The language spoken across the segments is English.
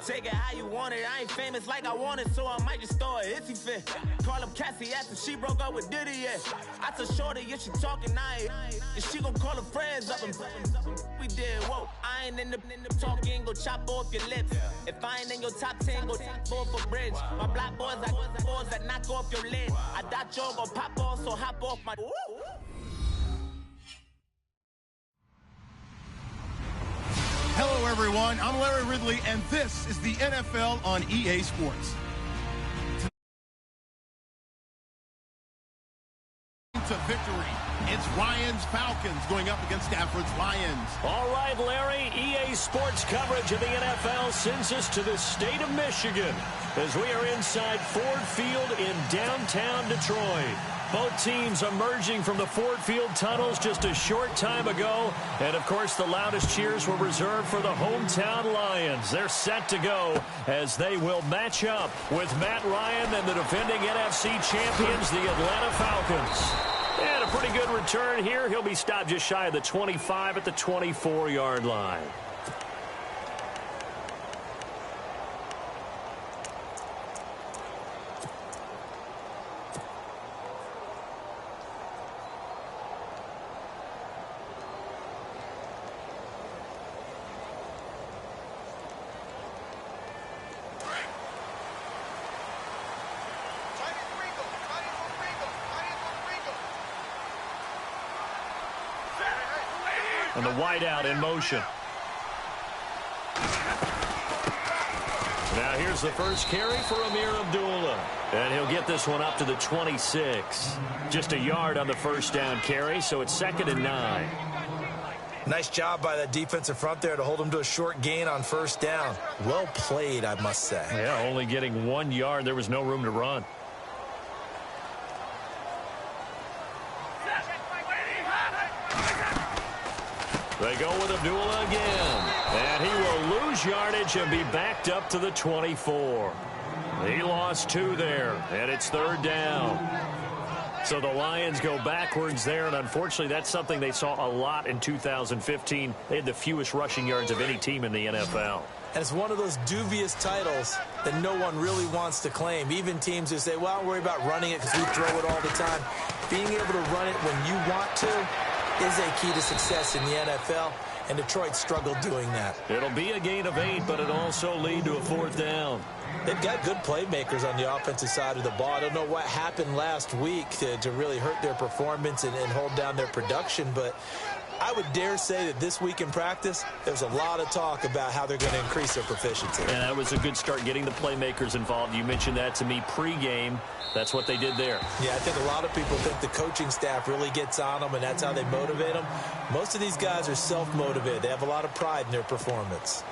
Take it how you want it. I ain't famous like I want it, so I might just throw a hissy fit. Call up Cassie after she broke up with Diddy, yeah. I told Shorty if she talking, and she gon' call her friends up and we did, whoa. I ain't in the talking, go chop off your lips. If I ain't in your top 10, go top 4 for bridge. My black boys like boys that knock off your lid. I thought y'all gon' pop off, so hop off my. Hello, everyone. I'm Larry Ridley, and this is the NFL on EA Sports. To victory, it's Ryan's Falcons going up against Stafford's Lions. All right, Larry, EA Sports coverage of the NFL sends us to the state of Michigan as we are inside Ford Field in downtown Detroit. Both teams emerging from the Ford Field tunnels just a short time ago. And, of course, the loudest cheers were reserved for the hometown Lions. They're set to go as they will match up with Matt Ryan and the defending NFC champions, the Atlanta Falcons. And a pretty good return here. He'll be stopped just shy of the 25 at the 24-yard line. And the wideout in motion. Now here's the first carry for Amir Abdullah. And he'll get this one up to the 26. Just a yard on the first down carry, so it's 2nd and 9. Nice job by that defensive front there to hold him to a short gain on first down. Well played, I must say. Yeah, only getting 1 yard. There was no room to run. They go with Abdullah again. And he will lose yardage and be backed up to the 24. He lost 2 there, and it's 3rd down. So the Lions go backwards there, and unfortunately that's something they saw a lot in 2015. They had the fewest rushing yards of any team in the NFL. And it's one of those dubious titles that no one really wants to claim. Even teams who say, well, don't worry about running it because we throw it all the time. Being able to run it when you want to is a key to success in the NFL, and Detroit struggled doing that. It'll be a gain of 8, but it'll also lead to a 4th down. They've got good playmakers on the offensive side of the ball. I don't know what happened last week to really hurt their performance and hold down their production, but I would dare say that this week in practice, there's a lot of talk about how they're going to increase their proficiency. And that was a good start, getting the playmakers involved. You mentioned that to me pregame. That's what they did there. Yeah, I think a lot of people think the coaching staff really gets on them, and that's how they motivate them. Most of these guys are self-motivated. They have a lot of pride in their performance.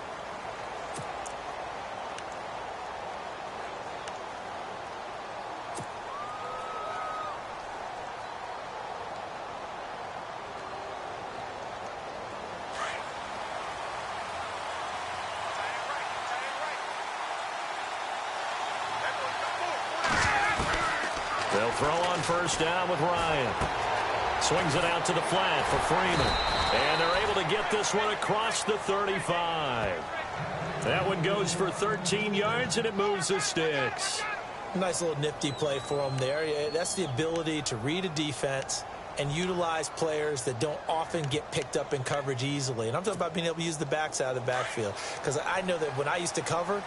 They'll throw on first down with Ryan. Swings it out to the flat for Freeman. And they're able to get this one across the 35. That one goes for 13 yards, and it moves the sticks. Nice little nifty play for them there. That's the ability to read a defense and utilize players that don't often get picked up in coverage easily. And I'm talking about being able to use the backs out of the backfield. Because I know that when I used to cover,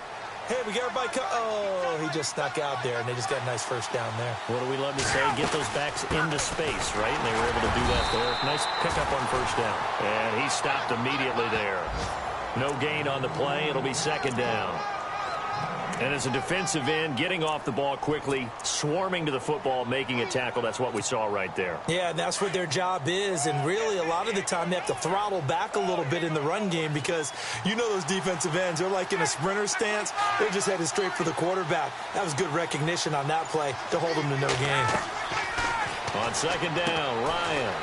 hey, we got everybody. Oh, he just snuck out there, and they just got a nice first down there. What do we love to say? Get those backs into space, right? And they were able to do that there. Nice pickup on first down. And he stopped immediately there. No gain on the play. It'll be 2nd down. And as a defensive end, getting off the ball quickly, swarming to the football, making a tackle, that's what we saw right there. Yeah, and that's what their job is. And really, a lot of the time, they have to throttle back a little bit in the run game because you know those defensive ends, they're like in a sprinter stance. They're just headed straight for the quarterback. That was good recognition on that play to hold them to no gain. On 2nd down, Ryan.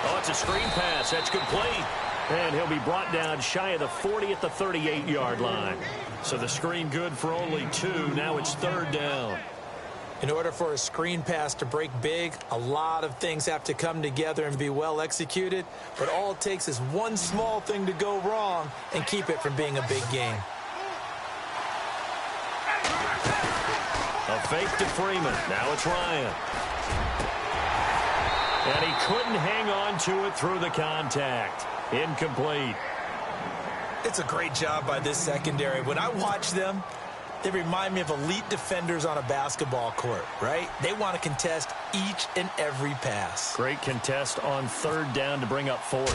Oh, it's a screen pass. That's complete. And he'll be brought down shy of the 40 at the 38-yard line. So the screen good for only 2. Now it's 3rd down. In order for a screen pass to break big, a lot of things have to come together and be well executed. But all it takes is one small thing to go wrong and keep it from being a big game. A fake to Freeman. Now it's Ryan. And he couldn't hang on to it through the contact. Incomplete. It's a great job by this secondary. When I watch them, they remind me of elite defenders on a basketball court, right? They want to contest each and every pass. Great contest on third down to bring up fourth.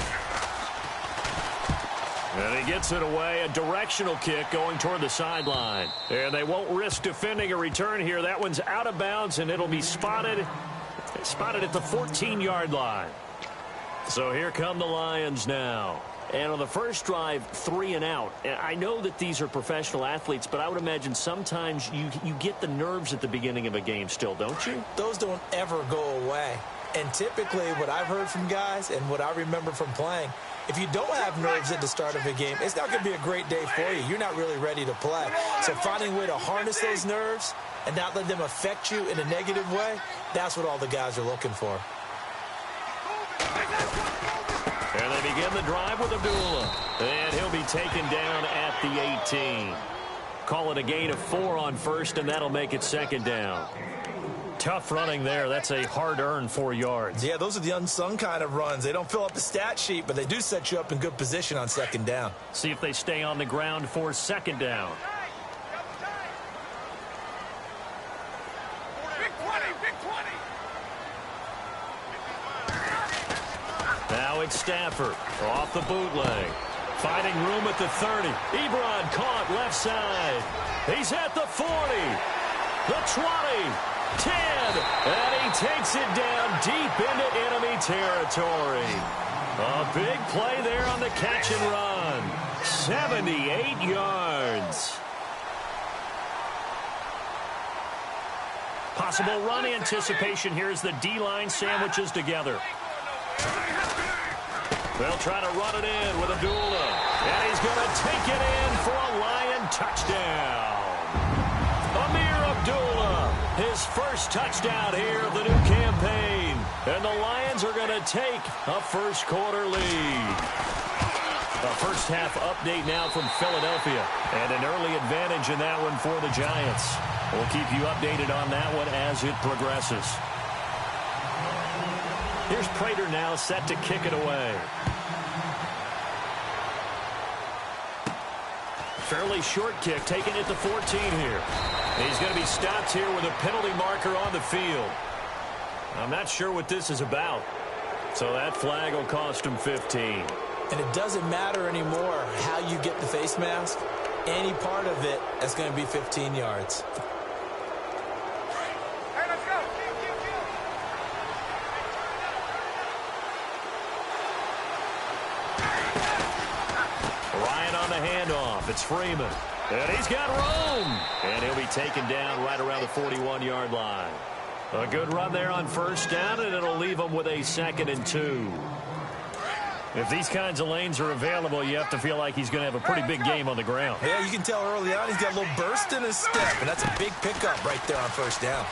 And he gets it away. A directional kick going toward the sideline. And they won't risk defending a return here. That one's out of bounds, and it'll be spotted at the 14-yard line. So here come the Lions now. And on the first drive, 3 and out. I know that these are professional athletes, but I would imagine sometimes you get the nerves at the beginning of a game still, don't you? Those don't ever go away. And typically what I've heard from guys and what I remember from playing, if you don't have nerves at the start of a game, it's not going to be a great day for you. You're not really ready to play. So finding a way to harness those nerves and not let them affect you in a negative way, that's what all the guys are looking for. And they begin the drive with Abdullah. And he'll be taken down at the 18. Call it a gain of 4 on first, and that'll make it second down. Tough running there. That's a hard-earned 4 yards. Yeah, those are the unsung kind of runs. They don't fill up the stat sheet, but they do set you up in good position on second down. See if they stay on the ground for second down. Now it's Stafford off the bootleg. Finding room at the 30. Ebron caught left side. He's at the 40. The 20. 10. And he takes it down deep into enemy territory. A big play there on the catch and run. 78 yards. Possible run anticipation here as the D-line sandwiches together. They'll try to run it in with Abdullah. And he's going to take it in for a Lion touchdown. Amir Abdullah, his first touchdown here of the new campaign. And the Lions are going to take a first-quarter lead. A first-half update now from Philadelphia. And an early advantage in that one for the Giants. We'll keep you updated on that one as it progresses. Here's Prater now set to kick it away. Fairly short kick taken at the 14 here. He's going to be stopped here with a penalty marker on the field. I'm not sure what this is about. So that flag will cost him 15. And it doesn't matter anymore how you get the face mask. Any part of it is going to be 15 yards. It's Freeman. And he's got room. And he'll be taken down right around the 41-yard line. A good run there on first down, and it'll leave him with a 2nd and 2. If these kinds of lanes are available, you have to feel like he's going to have a pretty big game on the ground. Yeah, you can tell early on he's got a little burst in his step, and that's a big pickup right there on first down.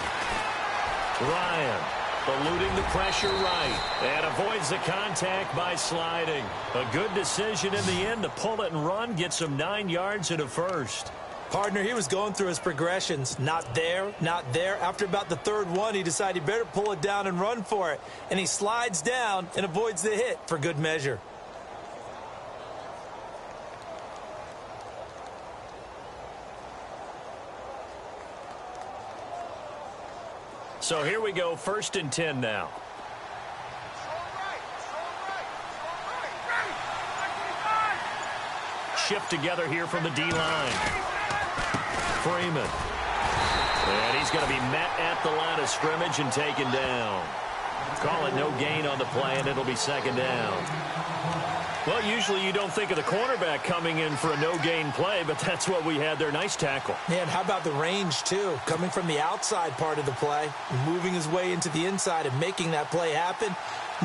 Ryan eluding the pressure right and avoids the contact by sliding. A good decision in the end to pull it and run, gets him 9 yards and a first. Partner, he was going through his progressions. Not there, not there. After about the third one, he decided he better pull it down and run for it. And he slides down and avoids the hit for good measure. So here we go, 1st and 10 now. Shift together here from the D-line. Freeman. And he's going to be met at the line of scrimmage and taken down. Call it no gain on the play, and it'll be 2nd down. Well, usually you don't think of the cornerback coming in for a no-gain play, but that's what we had there. Nice tackle. Man, how about the range, too? Coming from the outside part of the play, moving his way into the inside and making that play happen.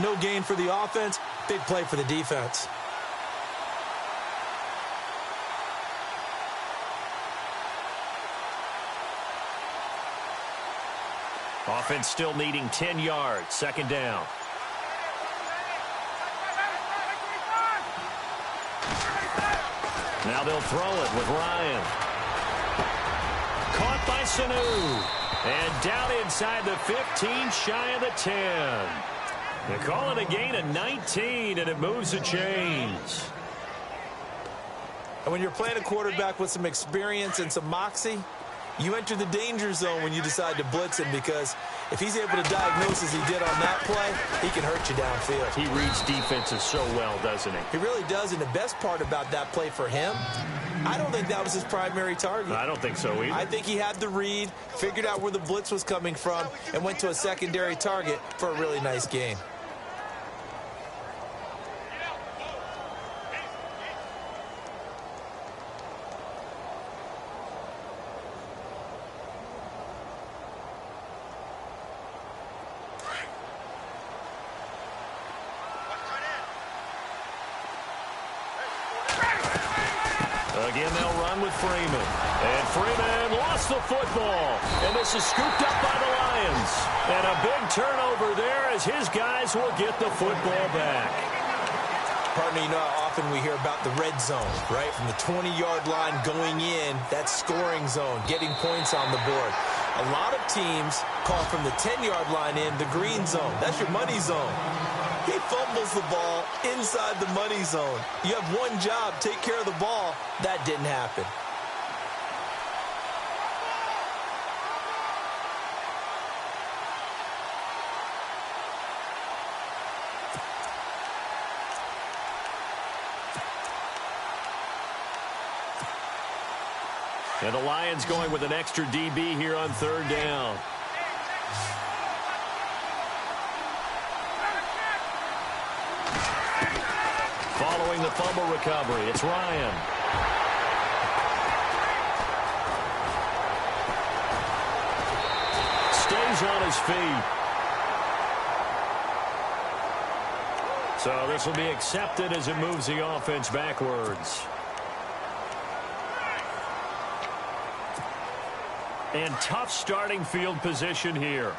No gain for the offense, big play for the defense. Offense still needing 10 yards. 2nd down. Now they'll throw it with Ryan. Caught by Sanu. And down inside the 15, shy of the 10. They call it a gain of 19, and it moves the chains. And when you're playing a quarterback with some experience and some moxie, you enter the danger zone when you decide to blitz him, because if he's able to diagnose as he did on that play, he can hurt you downfield. He reads defenses so well, doesn't he? He really does, and the best part about that play for him, I don't think that was his primary target. I don't think so either. I think he had the read, figured out where the blitz was coming from, and went to a secondary target for a really nice gain. Again, they'll run with Freeman. And Freeman lost the football. And this is scooped up by the Lions. And a big turnover there as his guys will get the football back. Partner, you know how often we hear about the red zone, right? From the 20-yard line going in, that scoring zone, getting points on the board. A lot of teams call from the 10-yard line in the green zone. That's your money zone. He fumbles the ball inside the money zone. You have one job, take care of the ball. That didn't happen. And the Lions going with an extra DB here on third down. Following the fumble recovery, it's Ryan. Stays on his feet. So this will be accepted as it moves the offense backwards. And tough starting field position here.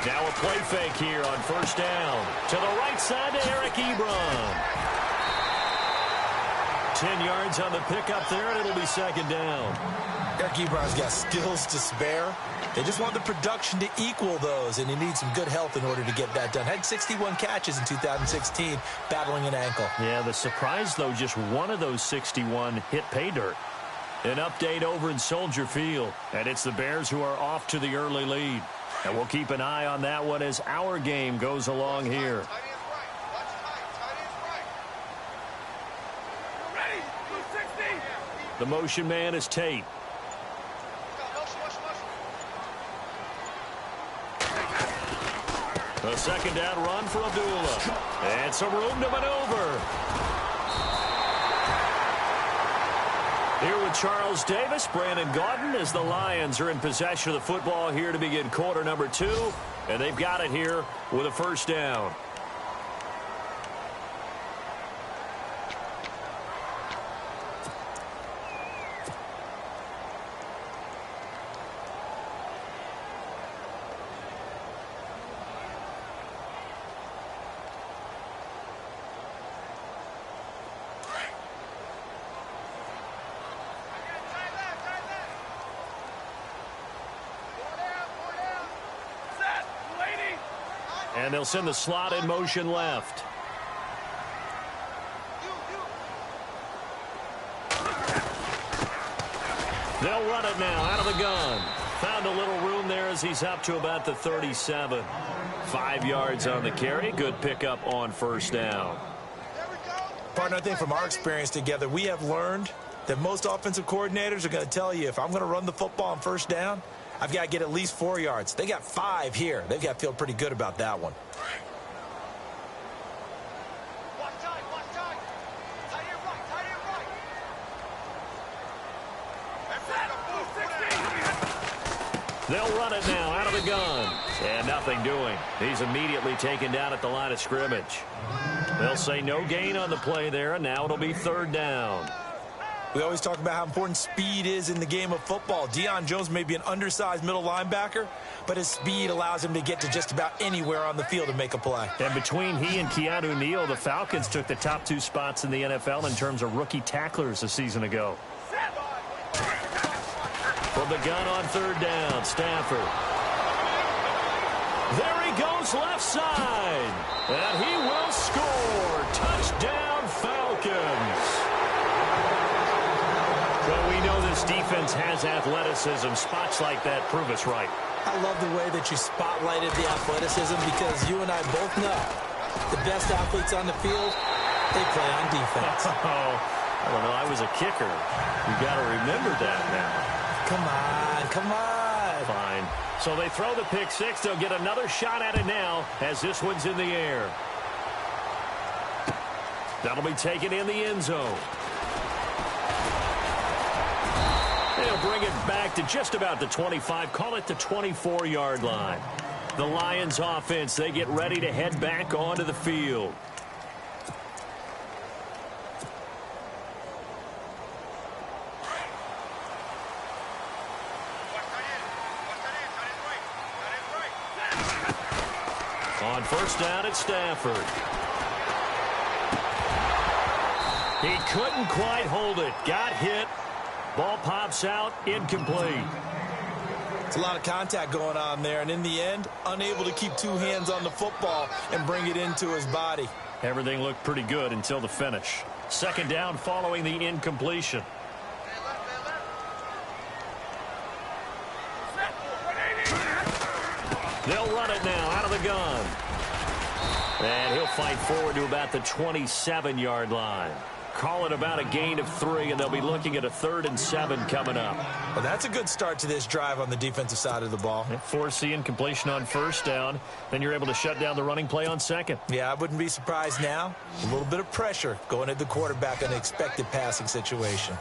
Now a play fake here on first down. To the right side to Eric Ebron. 10 yards on the pickup there, and it'll be second down. Eric Ebron's got skills to spare. They just want the production to equal those, and he needs some good health in order to get that done. Had 61 catches in 2016, battling an ankle. Yeah, the surprise, though, just one of those 61 hit pay dirt. An update over in Soldier Field, and it's the Bears who are off to the early lead. And we'll keep an eye on that one as our game goes along here. The motion man is Tate. A second down run for Abdullah. And some room to maneuver. Here with Charles Davis, Brandon Gaudin, as the Lions are in possession of the football here to begin quarter number 2. And they've got it here with a first down. And they'll send the slot in motion left. They'll run it now out of the gun. Found a little room there as he's up to about the 37. 5 yards on the carry. Good pickup on first down. Partner, I think from our experience together, we have learned that most offensive coordinators are going to tell you, if I'm going to run the football on first down, I've got to get at least 4 yards. They got 5 here. They've got to feel pretty good about that one. They'll run it now out of the gun. And nothing doing. He's immediately taken down at the line of scrimmage. They'll say no gain on the play there, and now it'll be third down. We always talk about how important speed is in the game of football. Deion Jones may be an undersized middle linebacker, but his speed allows him to get to just about anywhere on the field and make a play. And between he and Keanu Neal, the Falcons took the top 2 spots in the NFL in terms of rookie tacklers a season ago. From the gun on 3rd down, Stafford. There he goes left side. And he will score. Touchdown, Falcons. Well, we know this defense has athleticism. Spots like that prove us right. I love the way that you spotlighted the athleticism because you and I both know the best athletes on the field, they play on defense. Oh, I don't know. I was a kicker. You got to remember that now. Come on, come on. Fine. So they throw the pick 6. They'll get another shot at it now as this one's in the air. That'll be taken in the end zone. They'll bring it back to just about the 25. Call it the 24-yard line. The Lions offense, they get ready to head back onto the field. On 1st down, it's Stafford. He couldn't quite hold it. Got hit. Ball pops out, incomplete. It's a lot of contact going on there, and in the end, unable to keep 2 hands on the football and bring it into his body. Everything looked pretty good until the finish. 2nd down following the incompletion. They'll run it now out of the gun. And he'll fight forward to about the 27-yard line. Call it about a gain of 3, and they'll be looking at a 3rd and 7 coming up. Well, that's a good start to this drive on the defensive side of the ball. Force the incompletion on 1st down. Then you're able to shut down the running play on 2nd. Yeah, I wouldn't be surprised now. A little bit of pressure going at the quarterback in an expected passing situation.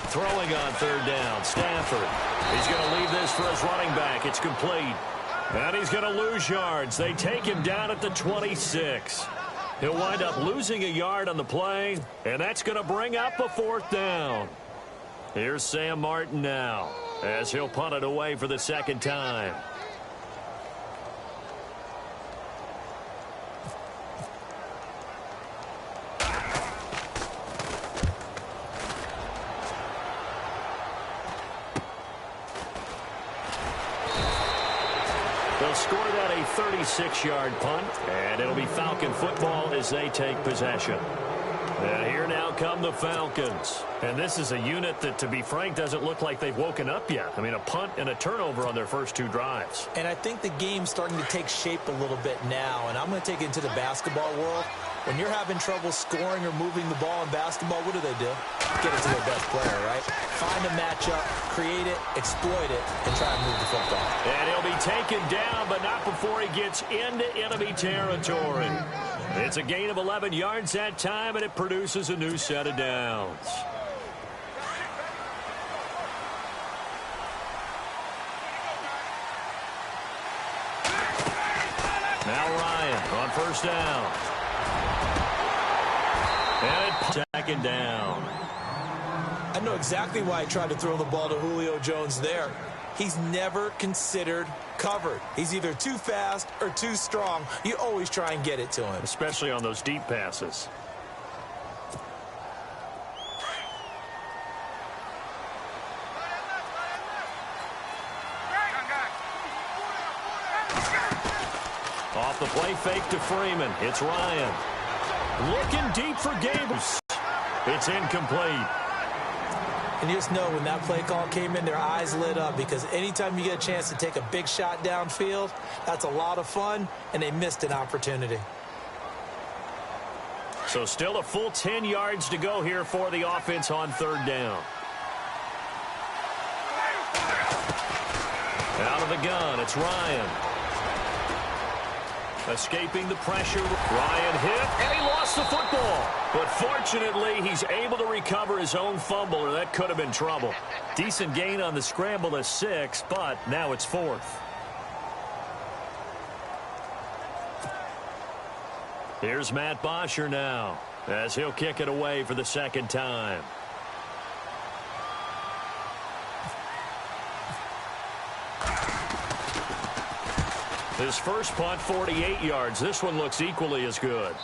Throwing on 3rd down, Stafford. He's going to leave this for his running back. It's complete. And he's going to lose yards. They take him down at the 26. He'll wind up losing a yard on the play, and that's going to bring up a 4th down. Here's Sam Martin now as he'll punt it away for the 2nd time. They'll score that a 36-yard punt, and it'll be Falcon football as they take possession. And here now come the Falcons. And this is a unit that, to be frank, doesn't look like they've woken up yet. I mean, a punt and a turnover on their first 2 drives. And I think the game's starting to take shape a little bit now, and I'm going to take it into the basketball world. When you're having trouble scoring or moving the ball in basketball, what do? Get it to their best player, right? Find a matchup, create it, exploit it, and try and move the football. And he'll be taken down, but not before he gets into enemy territory. It's a gain of 11 yards that time, and it produces a new set of downs. Now Ryan on 1st down. And it's 2nd down. I know exactly why he tried to throw the ball to Julio Jones there. He's never considered covered. He's either too fast or too strong. You always try and get it to him. Especially on those deep passes. Off the play fake to Freeman. It's Ryan. Looking deep for Gables. It's incomplete. And you just know when that play call came in, their eyes lit up, because anytime you get a chance to take a big shot downfield, that's a lot of fun, and they missed an opportunity. So still a full 10 yards to go here for the offense on 3rd down. Out of the gun, it's Ryan. Escaping the pressure. Ryan hit, and he lost the football. But fortunately, he's able to recover his own fumble, or that could have been trouble. Decent gain on the scramble of 6, but now it's 4th. Here's Matt Bosher now, as he'll kick it away for the second time. His first punt, 48 yards. This one looks equally as good.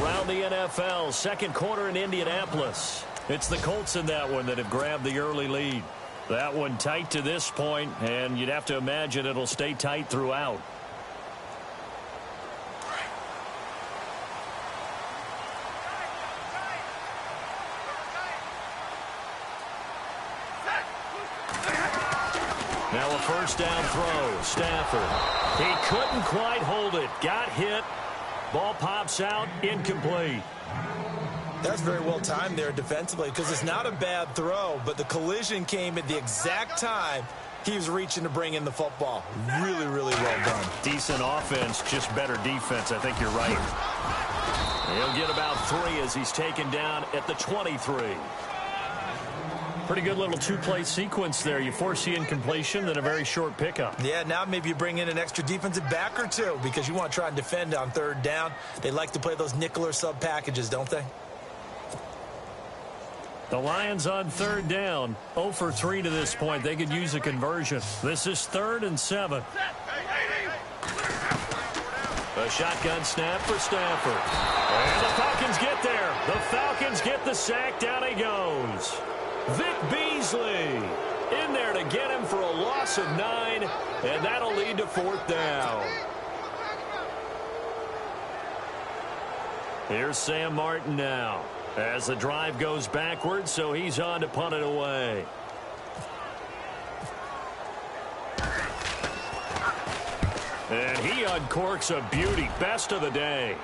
Around the NFL, second quarter in Indianapolis. It's the Colts in that one that have grabbed the early lead. That one tight to this point, and you'd have to imagine it'll stay tight throughout. Now a first down throw. Stafford. He couldn't quite hold it. Got hit. Ball pops out. Incomplete. That's very well timed there defensively because it's not a bad throw, but the collision came at the exact time he was reaching to bring in the football. Really, really well done. Decent offense, just better defense. I think you're right. He'll get about 3 as he's taken down at the 23. Pretty good little two-play sequence there. You force the incompletion, then a very short pickup. Yeah, now maybe you bring in an extra defensive back or two because you want to try and defend on third down. They like to play those nickel or sub packages, don't they? The Lions on third down, 0 for 3 to this point. They could use a conversion. This is 3rd and 7. A shotgun snap for Stafford. And the Falcons get there. The Falcons get the sack. Down he goes. Vic Beasley in there to get him for a loss of 9, and that'll lead to 4th down. Here's Sam Martin now as the drive goes backwards, so he's on to punt it away. And he uncorks a beauty. Best of the day.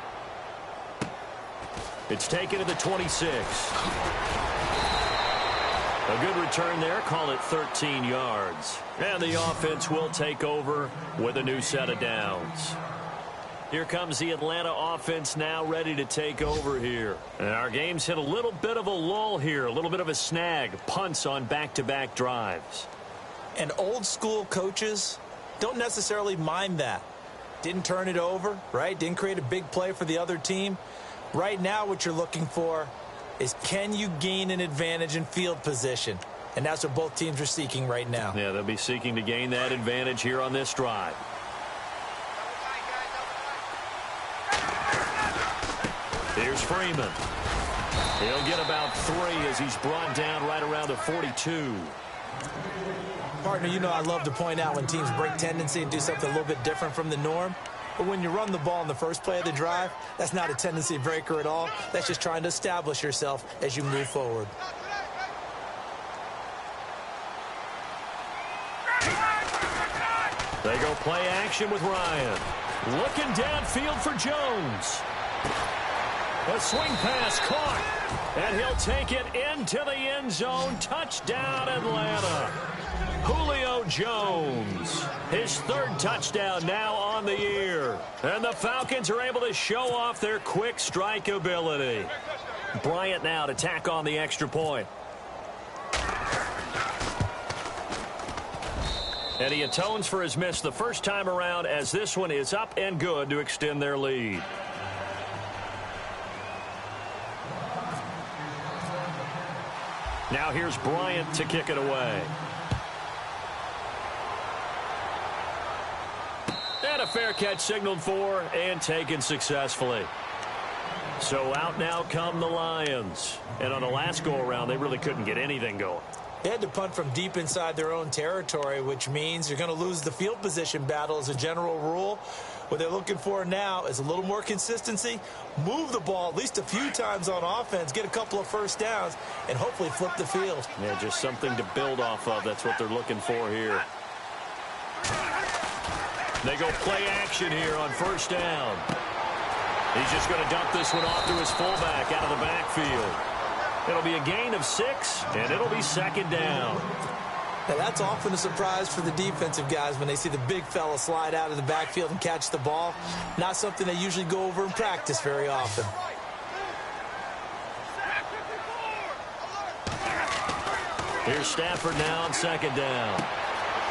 It's taken to the 26. A good return there. Call it 13 yards. And the offense will take over with a new set of downs. Here comes the Atlanta offense now ready to take over here. And our game's hit a little bit of a lull here. A little bit of a snag. Punts on back-to-back drives. And old school coaches don't necessarily mind that. Didn't turn it over, right? Didn't create a big play for the other team. Right now what you're looking for is can you gain an advantage in field position? And that's what both teams are seeking right now. Yeah, they'll be seeking to gain that advantage here on this drive. Here's Freeman. He'll get about 3 as he's brought down right around the 42. Partner, you know I love to point out when teams break tendency and do something a little bit different from the norm. But when you run the ball in the first play of the drive, that's not a tendency breaker at all. That's just trying to establish yourself as you move forward. They go play action with Ryan. Looking downfield for Jones. A swing pass caught. And he'll take it into the end zone. Touchdown, Atlanta. Julio Jones, his 3rd touchdown now on the year. And the Falcons are able to show off their quick strike ability. Bryant now to tack on the extra point. And he atones for his miss the first time around as this one is up and good to extend their lead. Now here's Bryant to kick it away. And a fair catch signaled for and taken successfully. So out now come the Lions. And on the last go-around, they really couldn't get anything going. They had to punt from deep inside their own territory, which means you're going to lose the field position battle as a general rule. What they're looking for now is a little more consistency, move the ball at least a few times on offense, get a couple of first downs, and hopefully flip the field. Yeah, just something to build off of. That's what they're looking for here. They go play action here on first down. He's just going to dump this one off to his fullback out of the backfield. It'll be a gain of 6, and it'll be 2nd down. Now, that's often a surprise for the defensive guys when they see the big fella slide out of the backfield and catch the ball. Not something they usually go over in practice very often. Here's Stafford now on 2nd down.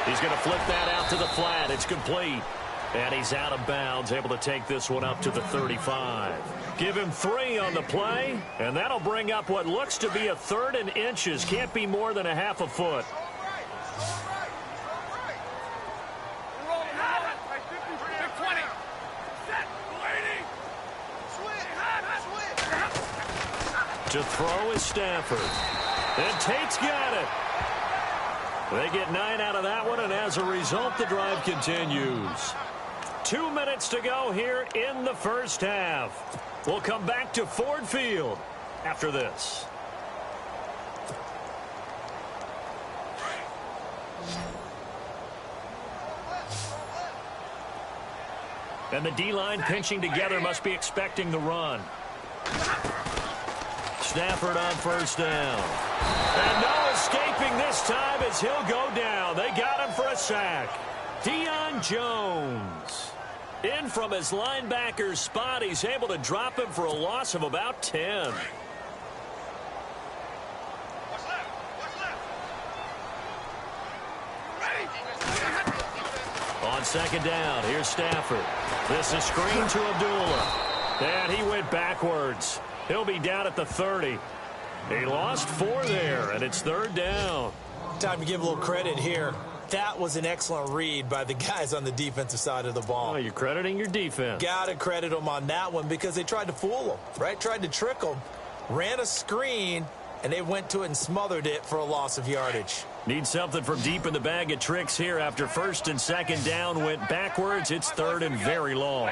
He's going to flip that out to the flat. It's complete. And he's out of bounds, able to take this one up to the 35. Give him 3 on the play, and that'll bring up what looks to be a 3rd and inches. Can't be more than a half a foot. To throw is Stafford. And Tate's got it. They get 9 out of that one, and as a result, the drive continues. 2 minutes to go here in the first half. We'll come back to Ford Field after this. And the D-line pinching together must be expecting the run. Stafford on first down. And no escaping this time as he'll go down. They got him for a sack. Deion Jones. In from his linebacker's spot. He's able to drop him for a loss of about 10. On second down, here's Stafford. This is screen to Abdullah. And he went backwards. He'll be down at the 30. He lost 4 there, and it's 3rd down. Time to give a little credit here. That was an excellent read by the guys on the defensive side of the ball. Oh, you're crediting your defense. Got to credit them on that one because they tried to fool them, right? Tried to trick them. Ran a screen, and they went to it and smothered it for a loss of yardage. Need something from deep in the bag of tricks here after 1st and 2nd down went backwards. It's 3rd and very long.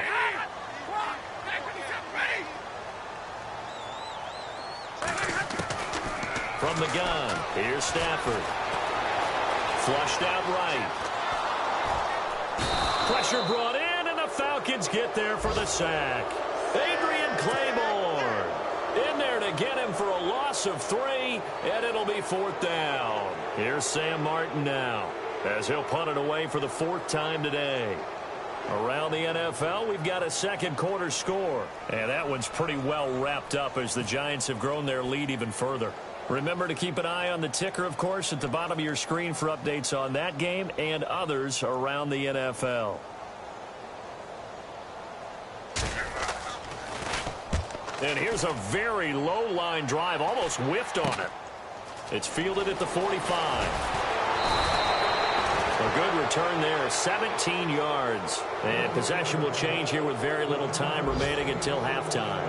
From the gun, here's Stafford. Flushed out right. Pressure brought in, and the Falcons get there for the sack. Adrian Claiborne in there to get him for a loss of 3, and it'll be 4th down. Here's Sam Martin now as he'll punt it away for the 4th time today. Around the NFL, we've got a second quarter score, and that one's pretty well wrapped up as the Giants have grown their lead even further. Remember to keep an eye on the ticker, of course, at the bottom of your screen for updates on that game and others around the NFL. And here's a very low line drive, almost whiffed on it. It's fielded at the 45. A good return there, 17 yards. And possession will change here with very little time remaining until halftime.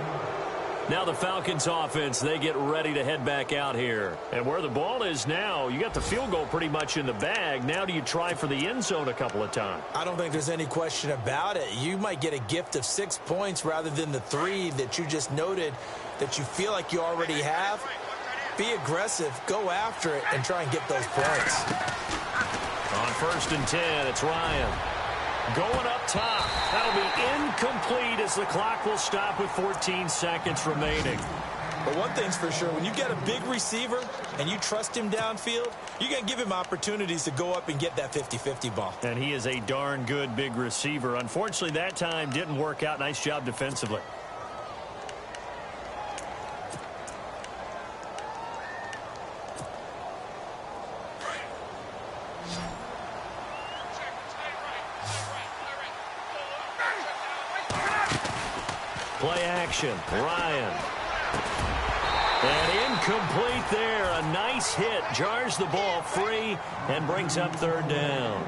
Now the Falcons offense, they get ready to head back out here. And where the ball is now, you got the field goal pretty much in the bag. Now do you try for the end zone a couple of times? I don't think there's any question about it. You might get a gift of 6 points rather than the 3 that you just noted that you feel like you already have. Be aggressive, go after it, and try and get those points. On 1st and 10, it's Ryan. Going up top. That'll be incomplete as the clock will stop with 14 seconds remaining. But one thing's for sure, when you get a big receiver and you trust him downfield, you're going to give him opportunities to go up and get that 50-50 ball. And he is a darn good big receiver. Unfortunately, that time didn't work out. Nice job defensively. Play action, Ryan. And incomplete there. A nice hit. Jars the ball free and brings up 3rd down.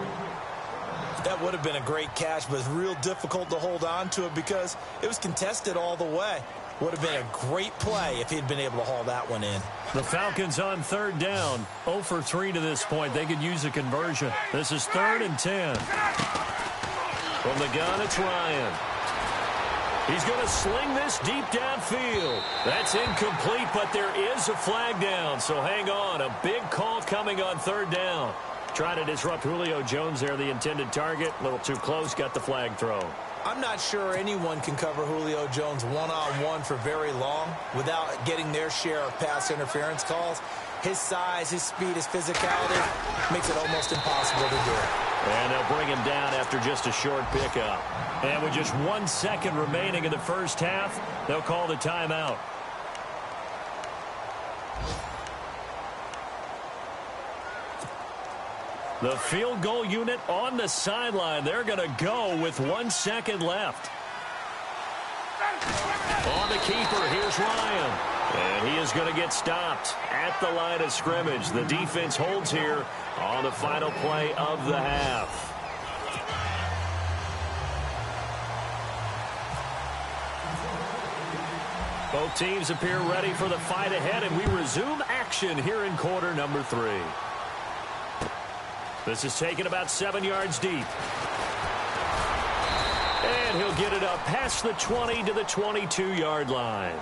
That would have been a great catch, but it's real difficult to hold on to it because it was contested all the way. Would have been a great play if he'd been able to haul that one in. The Falcons on 3rd down. 0 for 3 to this point. They could use a conversion. This is 3rd and 10. From the gun, it's Ryan. He's going to sling this deep downfield. That's incomplete, but there is a flag down, so hang on. A big call coming on 3rd down. Trying to disrupt Julio Jones there, the intended target. A little too close, got the flag thrown. I'm not sure anyone can cover Julio Jones one-on-one for very long without getting their share of pass interference calls. His size, his speed, his physicality makes it almost impossible to do. And they'll bring him down after just a short pickup. And with just 1 second remaining in the first half, they'll call the timeout. The field goal unit on the sideline. They're going to go with 1 second left. On the keeper, here's Ryan. And he is going to get stopped at the line of scrimmage. The defense holds here on the final play of the half. Both teams appear ready for the fight ahead, and we resume action here in quarter number 3. This is taken about 7 yards deep. And he'll get it up past the 20 to the 22-yard line.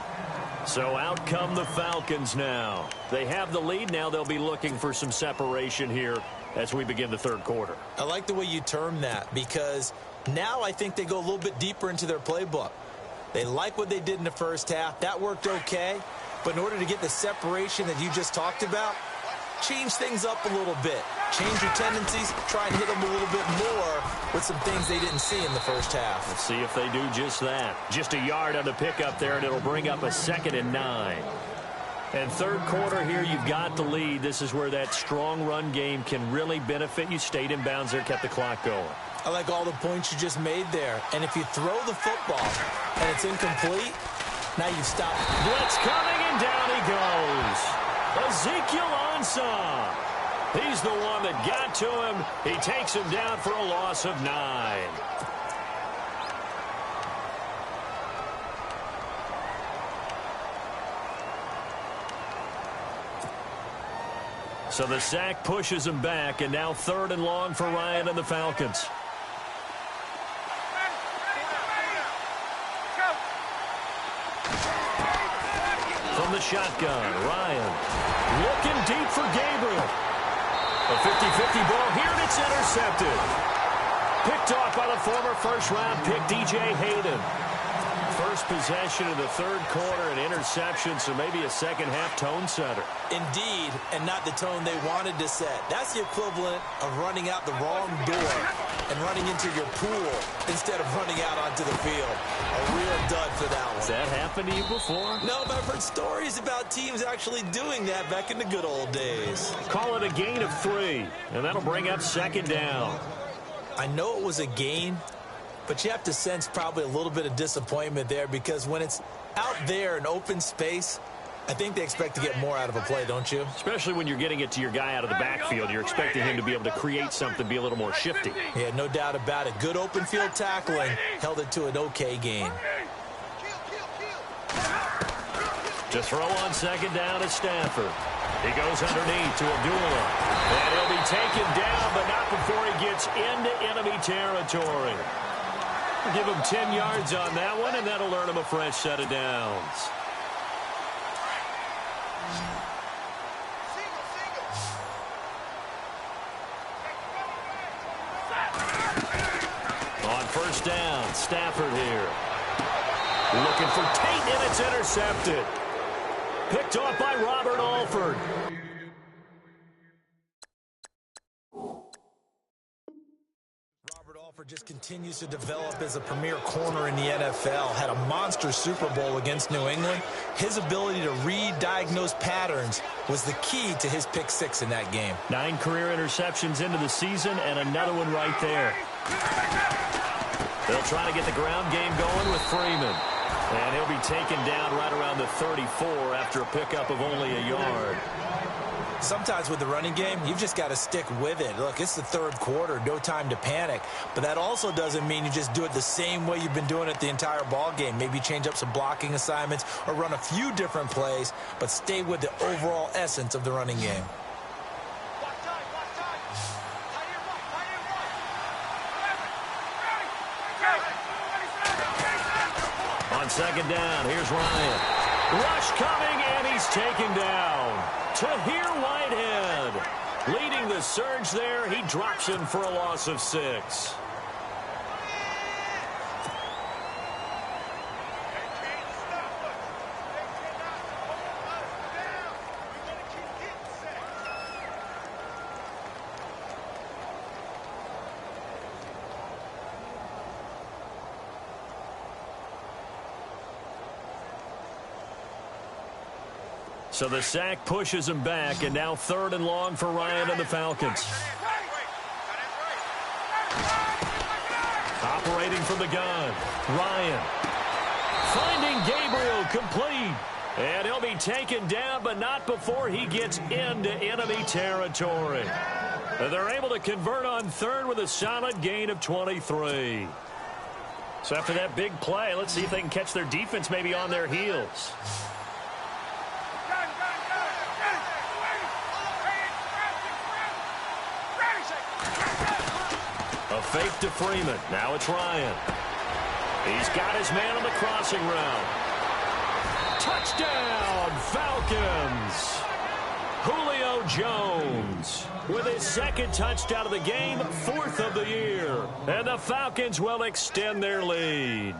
So out come the Falcons now. They have the lead. Now they'll be looking for some separation here as we begin the third quarter. I like the way you term that, because now I think they go a little bit deeper into their playbook. They like what they did in the first half. That worked okay. But in order to get the separation that you just talked about, change things up a little bit. Change your tendencies. Try and hit them a little bit more with some things they didn't see in the first half. Let's see if they do just that. Just a yard on the pickup there, and it'll bring up a 2nd and 9. And third quarter here, you've got the lead. This is where that strong run game can really benefit you. Stayed in bounds there, kept the clock going. I like all the points you just made there. And if you throw the football and it's incomplete, now you stop. Blitz coming, and down he goes. Ezekiel Ansah. He's the one that got to him. He takes him down for a loss of 9. So the sack pushes him back, and now 3rd and long for Ryan and the Falcons. From the shotgun, Ryan looking deep for Gabriel. A 50-50 ball here, and it's intercepted. Picked off by the former first-round pick, DJ Hayden. First possession of the third quarter, an interception, so maybe a second-half tone setter. Indeed, and not the tone they wanted to set. That's the equivalent of running out the wrong door and running into your pool instead of running out onto the field. A real dud for that one. Has that happened to you before? No, but I've heard stories about teams actually doing that back in the good old days. Call it a gain of 3, and that'll bring up 2nd down. I know it was a gain, but you have to sense probably a little bit of disappointment there, because when it's out there in open space, I think they expect to get more out of a play, don't you? Especially when you're getting it to your guy out of the backfield. You're expecting him to be able to create something, be a little more shifty. Yeah, no doubt about it. Good open field tackling held it to an okay gain. To throw on 2nd down is Stafford. He goes underneath to Abdullah. And he'll be taken down, but not before he gets into enemy territory. Give him 10 yards on that one, and that'll earn him a fresh set of downs. On 1st down, Stafford here. Looking for Tate, and it's intercepted. Picked off by Robert Alford. Robert Alford just continues to develop as a premier corner in the NFL. Had a monster Super Bowl against New England. His ability to read, diagnose patterns was the key to his pick 6 in that game. 9 career interceptions into the season, and another one right there. They'll try to get the ground game going with Freeman. And he'll be taken down right around the 34 after a pickup of only a yard. Sometimes with the running game, you've just got to stick with it. Look, it's the third quarter, no time to panic. But that also doesn't mean you just do it the same way you've been doing it the entire ball game. Maybe change up some blocking assignments or run a few different plays, but stay with the overall essence of the running game. On 2nd down, here's Ryan. Rush coming, and he's taken down. Tahir Whitehead leading the surge there. He drops him for a loss of 6. So the sack pushes him back, and now 3rd and long for Ryan and the Falcons. operating from the gun. Ryan finding Gabriel complete. And he'll be taken down, but not before he gets into enemy territory. And they're able to convert on third with a solid gain of 23. So after that big play, let's see if they can catch their defense maybe on their heels. A fake to Freeman. Now it's Ryan. He's got his man on the crossing route. Touchdown, Falcons. Julio Jones with his second touchdown of the game, fourth of the year. And the Falcons will extend their lead.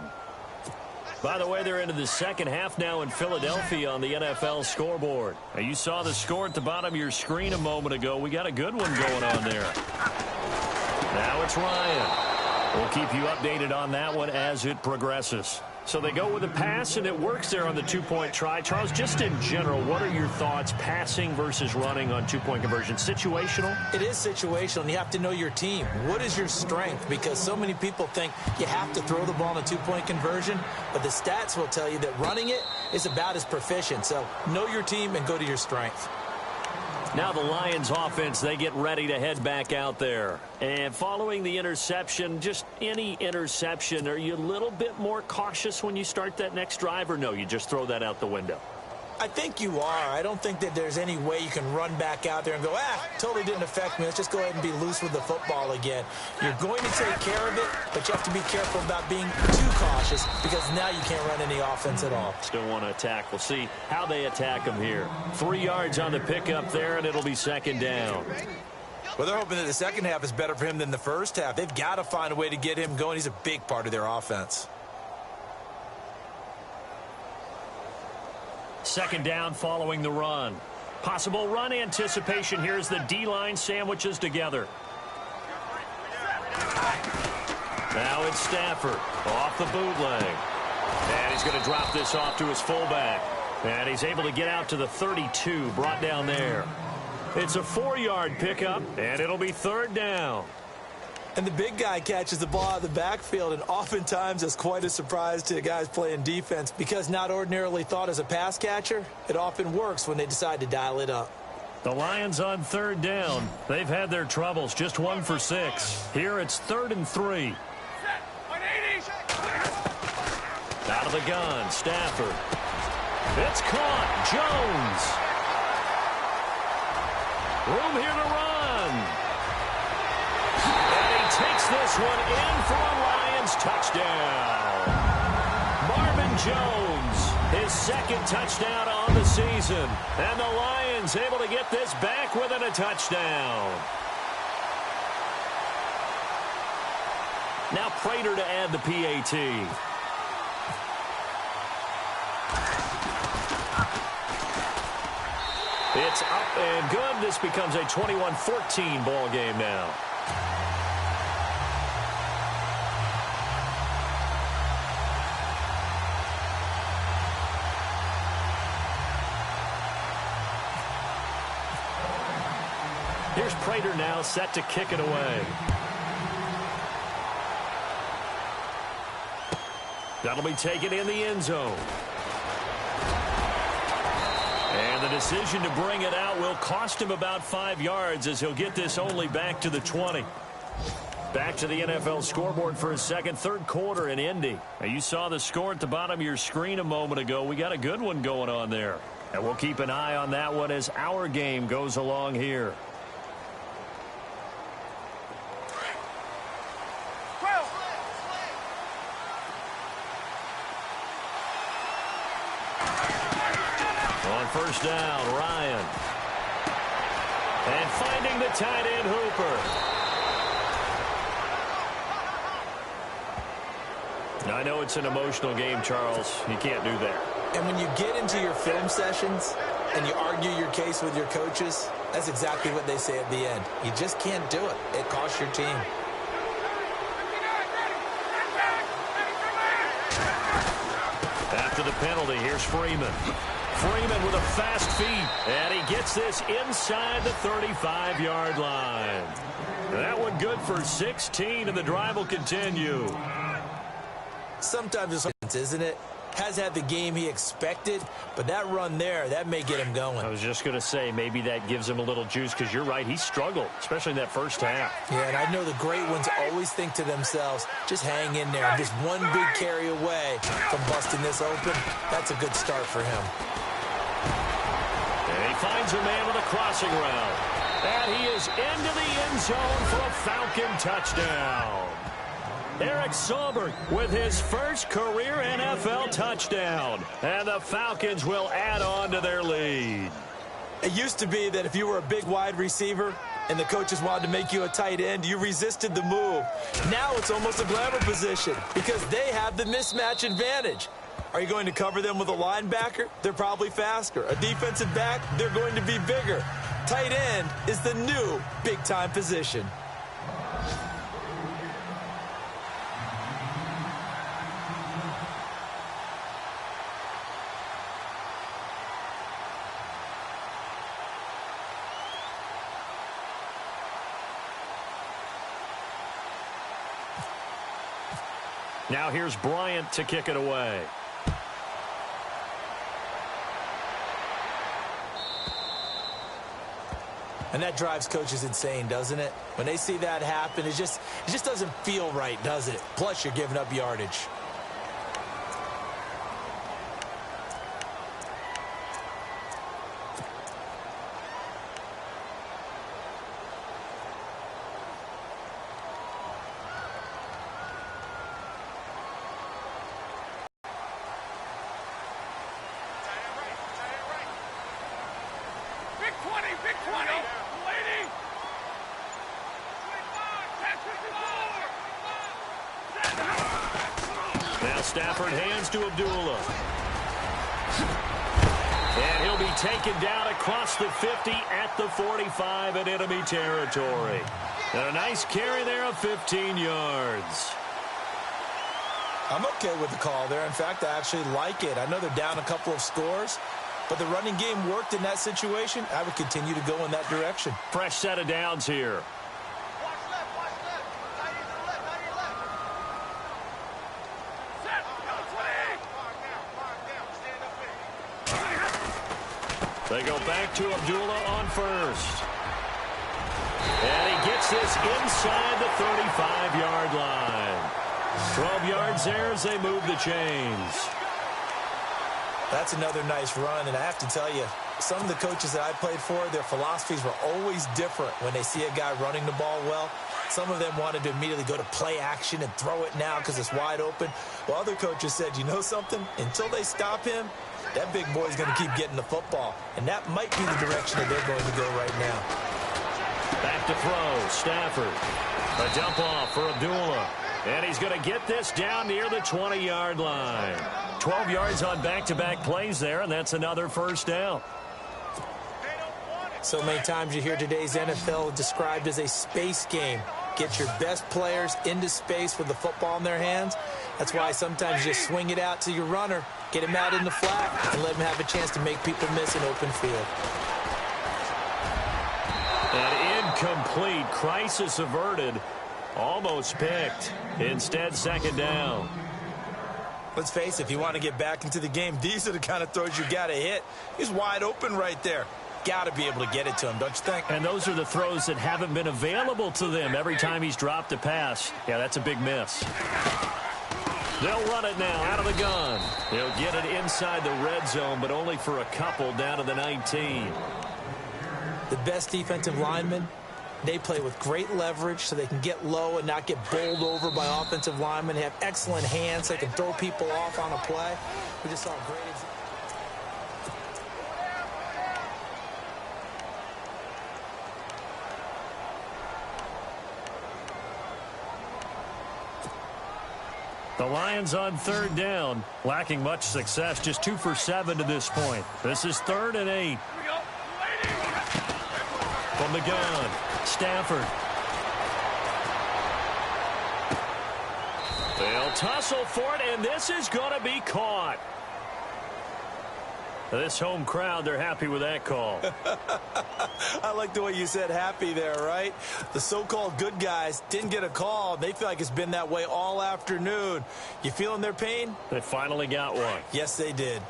By the way, they're into the second half now in Philadelphia on the NFL scoreboard. Now, you saw the score at the bottom of your screen a moment ago. We got a good one going on there. Now it's Ryan. We'll keep you updated on that one as it progresses. So they go with a pass, and it works there on the two-point try. Charles, just in general, what are your thoughts passing versus running on two-point conversion? Situational? It is situational, and you have to know your team. What is your strength? Because so many people think you have to throw the ball in a two-point conversion, but the stats will tell you that running it is about as proficient. So know your team and go to your strength. Now the Lions offense, they get ready to head back out there. And following the interception, just any interception, are you a little bit more cautious when you start that next drive, or no, you just throw that out the window? I think you are. I don't think that there's any way you can run back out there and go, totally didn't affect me. Let's just go ahead and be loose with the football again. You're going to take care of it, but you have to be careful about being too cautious because now you can't run any offense at all. Still want to attack. We'll see how they attack him here. 3 yards on the pickup there, and it'll be second down. Well, they're hoping that the second half is better for him than the first half. They've got to find a way to get him going. He's a big part of their offense. Second down following the run. Possible run anticipation here as the D-line sandwiches together. Now it's Stafford off the bootleg. And he's going to drop this off to his fullback. And he's able to get out to the 32, brought down there. It's a 4-yard pickup, and it'll be third down. And the big guy catches the ball out of the backfield, and oftentimes it's quite a surprise to guys playing defense because not ordinarily thought as a pass catcher, it often works when they decide to dial it up. The Lions on third down. They've had their troubles, just 1 for 6. Here it's 3rd and 3. Out of the gun, Stafford. It's caught, Jones. Room here to run. Takes this one in for a Lions touchdown. Marvin Jones, his second touchdown on the season. And the Lions able to get this back within a touchdown. Now Prater to add the PAT. It's up and good. This becomes a 21-14 ball game now. Here's Prater now set to kick it away. That'll be taken in the end zone. And the decision to bring it out will cost him about 5 yards as he'll get this only back to the 20. Back to the NFL scoreboard for his third quarter in Indy. Now, you saw the score at the bottom of your screen a moment ago. We got a good one going on there. And we'll keep an eye on that one as our game goes along here. First down, Ryan. And finding the tight end, Hooper. I know it's an emotional game, Charles. You can't do that. And when you get into your film sessions and you argue your case with your coaches, that's exactly what they say at the end. You just can't do it. It costs your team. After the penalty, here's Freeman. Freeman with a fast feet, and he gets this inside the 35-yard line. That one good for 16, and the drive will continue. Sometimes it's, isn't it? Has had the game he expected, but that run there, that may get him going. I was just going to say, maybe that gives him a little juice, because you're right, he struggled, especially in that first half. Yeah, and I know the great ones always think to themselves, just hang in there. I'm just one big carry away from busting this open. That's a good start for him. And he finds a man with a crossing route. And he is into the end zone for a Falcon touchdown. Eric Saubert with his first career NFL touchdown. And the Falcons will add on to their lead. It used to be that if you were a big wide receiver and the coaches wanted to make you a tight end, you resisted the move. Now it's almost a glamour position because they have the mismatch advantage. Are you going to cover them with a linebacker? They're probably faster. A defensive back? They're going to be bigger. Tight end is the new big-time position. Now here's Bryant to kick it away. And that drives coaches insane, doesn't it? When they see that happen, it just doesn't feel right, does it? Plus, you're giving up yardage. Now Stafford hands to Abdullah. And he'll be taken down across the 50 at the 45 in enemy territory. And a nice carry there of 15 yards. I'm okay with the call there. In fact, I actually like it. I know they're down a couple of scores, but the running game worked in that situation. I would continue to go in that direction. Fresh set of downs here. They go back to Abdullah on first. And he gets this inside the 35-yard line. 12 yards there as they move the chains. That's another nice run, and I have to tell you, some of the coaches that I played for, their philosophies were always different when they see a guy running the ball well. Some of them wanted to immediately go to play action and throw it now because it's wide open. While other coaches said, you know something? Until they stop him, that big boy's going to keep getting the football. And that might be the direction that they're going to go right now. Back to throw, Stafford. A dump off for Abdullah. And he's going to get this down near the 20-yard line. 12 yards on back-to-back plays there, and that's another first down. So many times you hear today's NFL described as a space game. Get your best players into space with the football in their hands. That's why sometimes you just swing it out to your runner, get him out in the flat, and let him have a chance to make people miss an open field. An incomplete, crisis averted, almost picked. Instead, second down. Let's face it, if you want to get back into the game, these are the kind of throws you got to hit. He's wide open right there. Got to be able to get it to him, don't you think? And those are the throws that haven't been available to them every time he's dropped a pass. Yeah, that's a big miss. They'll run it now out of the gun. They'll get it inside the red zone, but only for a couple down to the 19. The best defensive linemen, they play with great leverage so they can get low and not get bowled over by offensive linemen. They have excellent hands. They can throw people off on a play. We just saw a great example. The Lions on third down, lacking much success, just 2 for 7 to this point. This is 3rd and 8. From the gun, Stafford. They'll tussle for it, and this is going to be caught. This home crowd, they're happy with that call. I like the way you said happy there, right? The so-called good guys didn't get a call. They feel like it's been that way all afternoon. You feeling their pain? They finally got one. Yes, they did.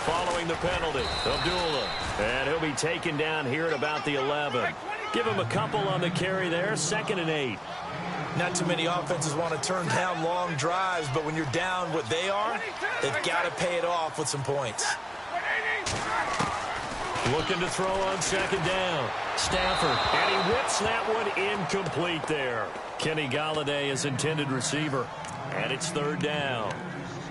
Following the penalty, Abdullah. And he'll be taken down here at about the 11. Give him a couple on the carry there, 2nd and 8. Not too many offenses want to turn down long drives, but when you're down what they are, they've got to pay it off with some points. Looking to throw on 2nd down. Stafford, and he whips that one incomplete there. Kenny Golladay is intended receiver, and it's 3rd down.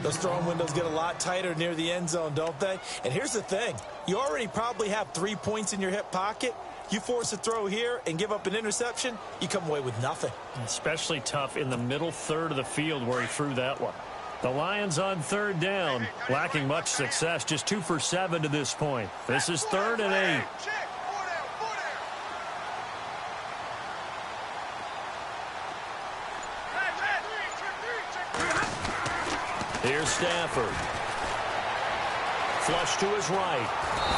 Those throwing windows get a lot tighter near the end zone, don't they? And here's the thing. You already probably have 3 points in your hip pocket. You force a throw here and give up an interception, you come away with nothing. Especially tough in the middle third of the field where he threw that one. The Lions on 3rd down, lacking much success, just 2 for 7 to this point. This is 3rd and 8. Here's Stafford. Flush to his right.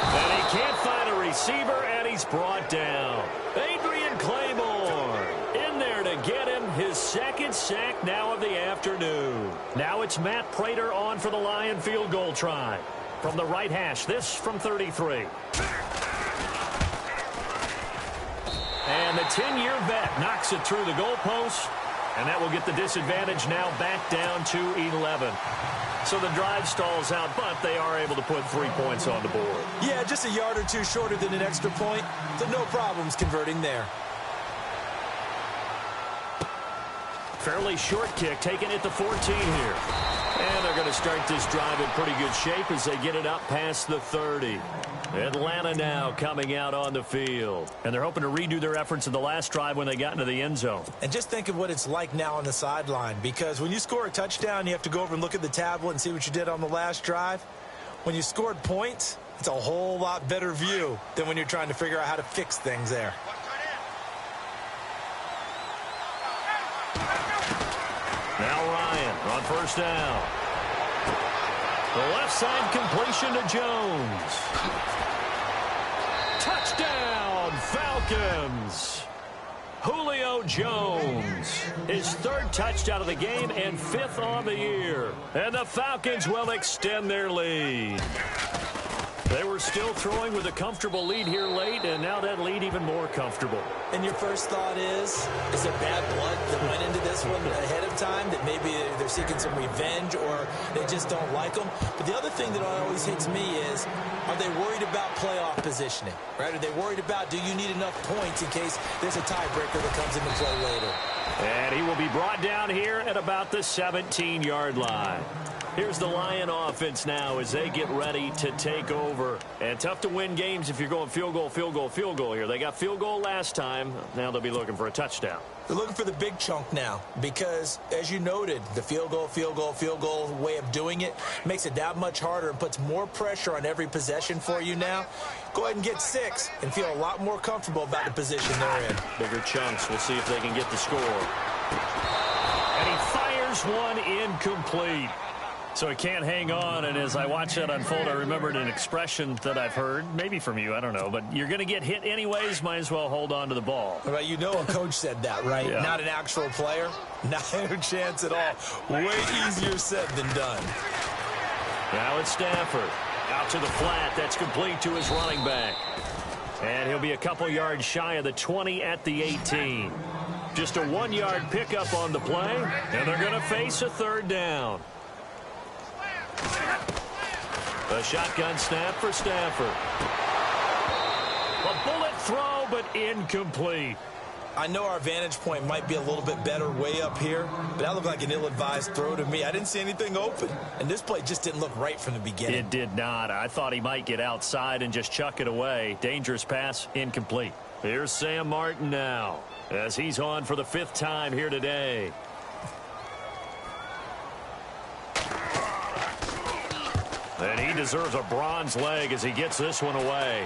And he can't find a receiver, and he's brought down. Adrian Claymore in there to get him his 2nd sack now of the afternoon. Now it's Matt Prater on for the Lion field goal try. From the right hash, this from 33. And the 10-year vet knocks it through the goalpost. And that will get the disadvantage now back down to 11. So the drive stalls out, but they are able to put 3 points on the board. Yeah, just a yard or two shorter than an extra point. So no problems converting there. Fairly short kick, taking it to 14 here. And they're going to start this drive in pretty good shape as they get it up past the 30. Atlanta now coming out on the field. And they're hoping to redo their efforts in the last drive when they got into the end zone. And just think of what it's like now on the sideline, because when you score a touchdown, you have to go over and look at the tablet and see what you did on the last drive. When you scored points, it's a whole lot better view than when you're trying to figure out how to fix things there. Now Ryan on 1st down. The left side completion to Jones. Touchdown, Falcons. Julio Jones, his 3rd touchdown of the game and 5th on the year. And the Falcons will extend their lead. They were still throwing with a comfortable lead here late, and now that lead even more comfortable. And your first thought is there bad blood that went into this one ahead of time, that maybe they're seeking some revenge or they just don't like them? But the other thing that always hits me is, are they worried about playoff positioning? Right? Are they worried about, do you need enough points in case there's a tiebreaker that comes into play later? And he will be brought down here at about the 17-yard line. Here's the Lion offense now as they get ready to take over. And tough to win games if you're going field goal, field goal, field goal here. They got field goal last time. Now they'll be looking for a touchdown. They're looking for the big chunk now because, as you noted, the field goal, field goal, field goal way of doing it makes it that much harder and puts more pressure on every possession for you now. Go ahead and get 6 and feel a lot more comfortable about the position they're in. Bigger chunks. We'll see if they can get the score. And he fires one incomplete. So he can't hang on, and as I watch that unfold, I remembered an expression that I've heard, maybe from you, I don't know, but you're going to get hit anyways, might as well hold on to the ball. Well, you know a coach said that, right? Yeah. Not an actual player. Not a chance at all. Way easier said than done. Now it's Stafford. Out to the flat. That's complete to his running back. And he'll be a couple yards shy of the 20 at the 18. Just a 1-yard pickup on the play, and they're going to face a 3rd down. A shotgun snap for Stafford. A bullet throw, but incomplete. I know our vantage point might be a little bit better way up here, but that looked like an ill-advised throw to me. I didn't see anything open, and this play just didn't look right from the beginning. It did not. I thought he might get outside and just chuck it away. Dangerous pass, incomplete. Here's Sam Martin now, as he's on for the 5th time here today. And he deserves a bronze leg as he gets this one away.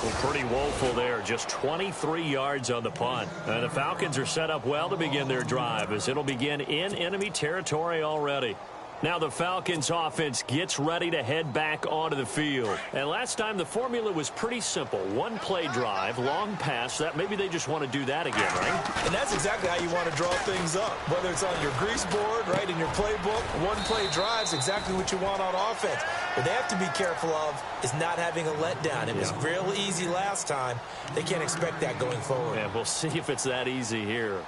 Well, pretty woeful there. Just 23 yards on the punt. And the Falcons are set up well to begin their drive as it'll begin in enemy territory already. Now the Falcons offense gets ready to head back onto the field. And last time the formula was pretty simple. One play drive, long pass. That maybe they just want to do that again, right? And that's exactly how you want to draw things up. Whether it's on your grease board, right, in your playbook, one play drive is exactly what you want on offense. What they have to be careful of is not having a letdown. It was real easy last time. They can't expect that going forward. Yeah, we'll see if it's that easy here.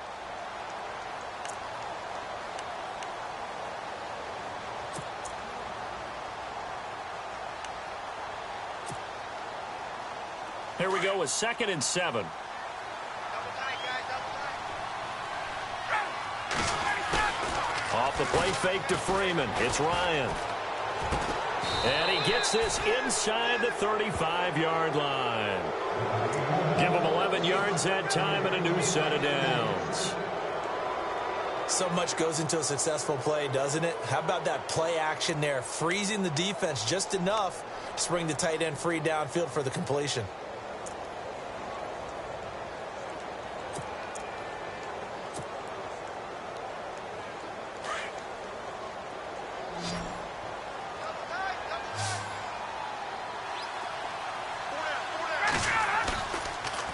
Here we go with 2nd and 7. Off the play fake to Freeman. It's Ryan. And he gets this inside the 35-yard line. Give him 11 yards that time and a new set of downs. So much goes into a successful play, doesn't it? How about that play action there? Freezing the defense just enough to bring the tight end free downfield for the completion.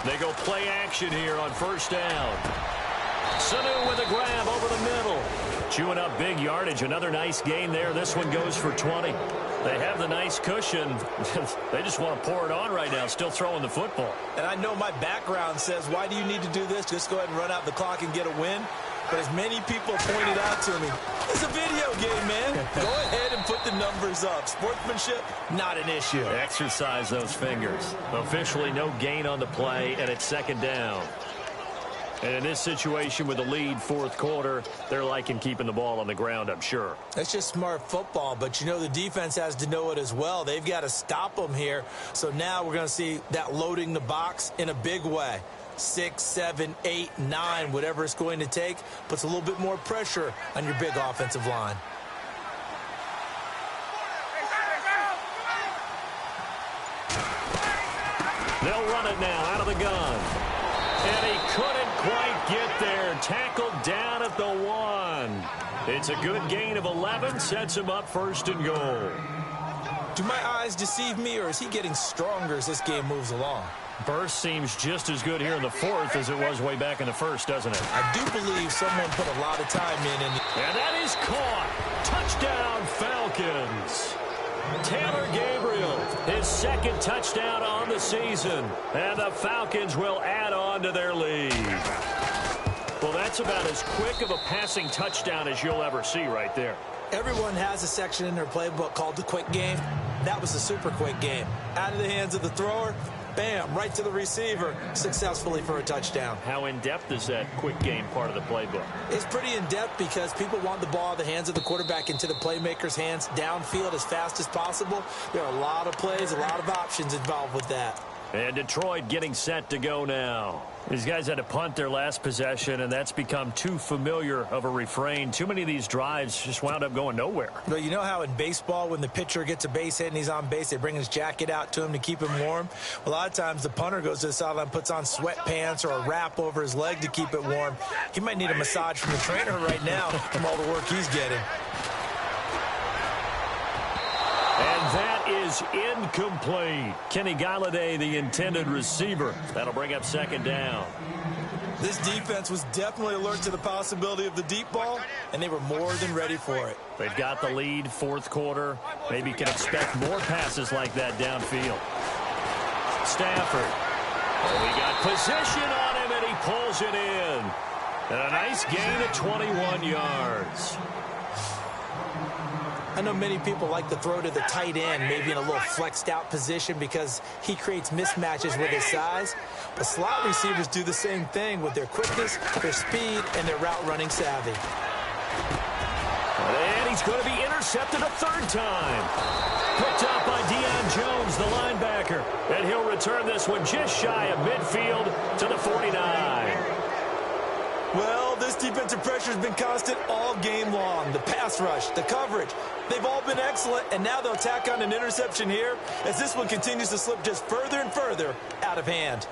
They go play action here on 1st down. Sanu with a grab over the middle. Chewing up big yardage. Another nice gain there. This one goes for 20. They have the nice cushion. They just want to pour it on right now, still throwing the football. And I know my background says, why do you need to do this? Just go ahead and run out the clock and get a win. But as many people pointed out to me, it's a video game, man. Go ahead and put the numbers up. Sportsmanship, not an issue. Exercise those fingers. Officially no gain on the play, and it's 2nd down. And in this situation with the lead 4th quarter, they're liking keeping the ball on the ground, I'm sure. That's just smart football, but you know the defense has to know it as well. They've got to stop them here. So now we're going to see that loading the box in a big way. 6, 7, 8, 9, whatever it's going to take, puts a little bit more pressure on your big offensive line. They'll run it now out of the gun. And he couldn't quite get there. Tackled down at the 1. It's a good gain of 11. Sets him up 1st and goal. Do my eyes deceive me, or is he getting stronger as this game moves along? Burst seems just as good here in the 4th as it was way back in the 1st, doesn't it? I do believe someone put a lot of time in. And that is caught. Touchdown, Falcons. Taylor Gabriel, his 2nd touchdown on the season. And the Falcons will add on to their lead. Well, that's about as quick of a passing touchdown as you'll ever see right there. Everyone has a section in their playbook called the quick game. That was a super quick game. Out of the hands of the thrower, bam, right to the receiver, successfully for a touchdown. How in-depth is that quick game part of the playbook? It's pretty in-depth because people want the ball in the hands of the quarterback into the playmaker's hands downfield as fast as possible. There are a lot of plays, a lot of options involved with that. And Detroit getting set to go now. These guys had to punt their last possession, and that's become too familiar of a refrain. Too many of these drives just wound up going nowhere. Well, you know how in baseball, when the pitcher gets a base hit and he's on base, they bring his jacket out to him to keep him warm? A lot of times the punter goes to the sideline, puts on sweatpants or a wrap over his leg to keep it warm. He might need a massage from the trainer right now from all the work he's getting. And that is incomplete. Kenny Galladay, the intended receiver. That'll bring up 2nd down. This defense was definitely alert to the possibility of the deep ball, and they were more than ready for it. They've got the lead 4th quarter. Maybe can expect more passes like that downfield. Stafford. Oh, he got position on him, and he pulls it in. And a nice gain of 21 yards. I know many people like to throw to the tight end, maybe in a little flexed out position because he creates mismatches with his size. But slot receivers do the same thing with their quickness, their speed, and their route running savvy. And he's going to be intercepted a 3rd time. Picked up by Deion Jones, the linebacker. And he'll return this one just shy of midfield to the 49. Well, this This defensive pressure has been constant all game long. The pass rush, the coverage, they've all been excellent, and now they'll tack on an interception here as this one continues to slip just further and further out of hand.